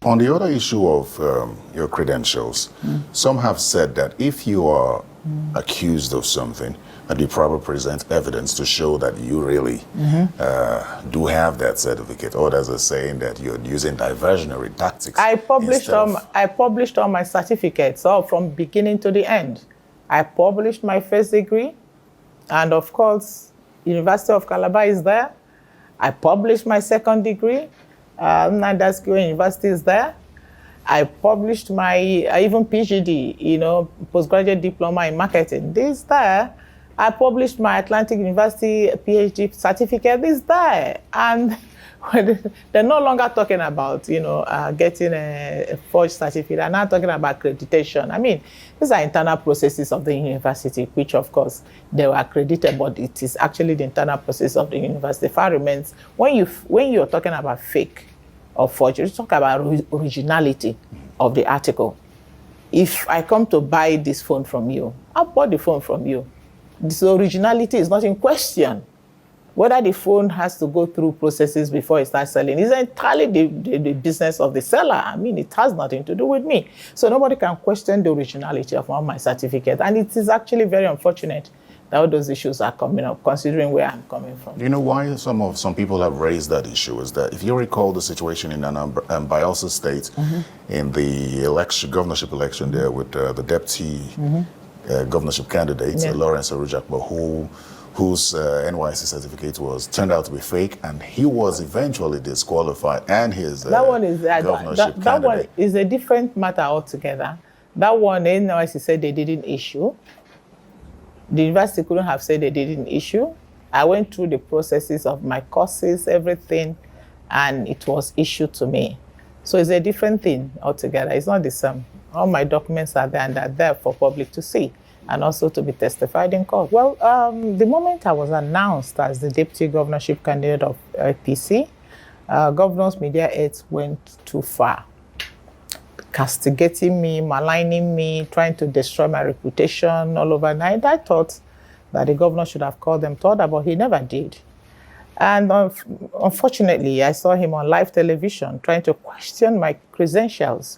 On the other issue of your credentials, some have said that if you are accused of something, and you probably present evidence to show that you really do have that certificate. Others are saying that you're using diversionary tactics. I published all my certificates, all from beginning to the end. I published my first degree, and of course, University of Calabar is there. I published my second degree. Nandasco University is there. I published my even PhD, postgraduate diploma in marketing. This is there. I published my Atlantic University PhD certificate. This is there. And they're no longer talking about, getting a forged certificate. They're not talking about accreditation. I mean, these are internal processes of the university, which of course they were accredited, but it is actually the internal process of the university. The fact remains, when you're talking about fake or forgery, you talk about originality of the article. If I come to buy this phone from you, I bought the phone from you. This originality is not in question. Whether the phone has to go through processes before it starts selling is entirely the business of the seller. I mean, it has nothing to do with me. So nobody can question the originality of all my certificates. And it is actually very unfortunate that all those issues are coming up, considering where I'm coming from. You know why some people have raised that issue is that if you recall the situation in Bayelsa State in the governorship election there with the deputy governorship candidate, Lawrence Orujakbo, whose NYC certificate turned out to be fake, and he was eventually disqualified, and his governorship that one is a different matter altogether. That one, NYC said they didn't issue. The university couldn't have said they didn't issue. I went through the processes of my courses, everything, and it was issued to me. So it's a different thing altogether. It's not the same. All my documents are there, and they're there for public to see, and also to be testified in court. Well, the moment I was announced as the deputy governorship candidate of APC, governors' media aides went too far, castigating me, maligning me, trying to destroy my reputation all overnight. I thought that the governor should have called them to order, but he never did. And unfortunately, I saw him on live television trying to question my credentials.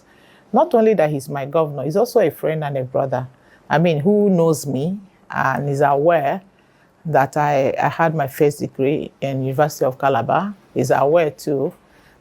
Not only that he's my governor, he's also a friend and a brother. I mean, who knows me and is aware that I had my first degree in University of Calabar. He's aware too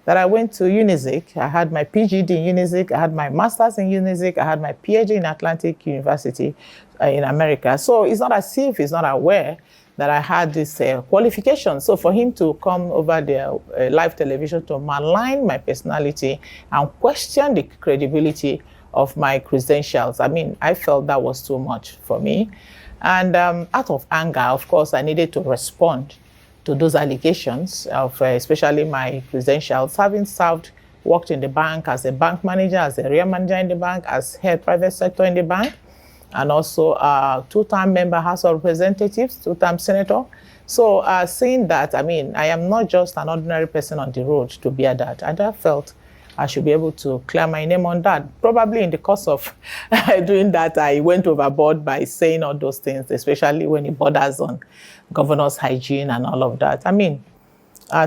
that I went to UNIZIC. I had my PhD in UNIZIC. I had my master's in UNIZIC. I had my PhD in Atlantic University in America. So it's not as if he's not aware that I had this qualification. So for him to come over the live television to malign my personality and question the credibility of my credentials, I mean, I felt that was too much for me. And out of anger, of course, I needed to respond to those allegations of especially my credentials, having worked in the bank as a bank manager, as a area manager in the bank, as head private sector in the bank, and also a two-time member House of Representatives, two-time senator. So seeing that, I mean, I am not just an ordinary person on the road to bear that. And I felt I should be able to clear my name on that. Probably in the course of doing that, I went overboard by saying all those things, especially when it borders on governor's hygiene and all of that. I mean,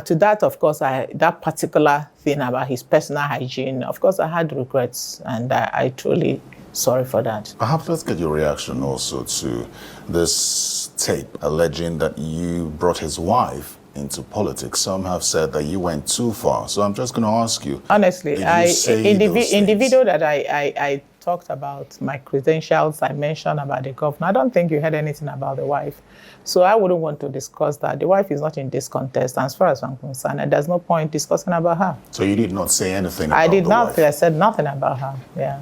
to that, of course, that particular thing about his personal hygiene, of course, I had regrets, and I truly sorry for that. Perhaps let's get your reaction also to this tape alleging that you brought his wife into politics. Some have said that you went too far. So I'm just going to ask you. Honestly, in the video that I talked about my credentials, I mentioned about the governor. I don't think you heard anything about the wife. So I wouldn't want to discuss that. The wife is not in this contest. As far as I'm concerned, and there's no point discussing about her. So you did not say anything about the wife? I did not. Wife. I said nothing about her. Yeah.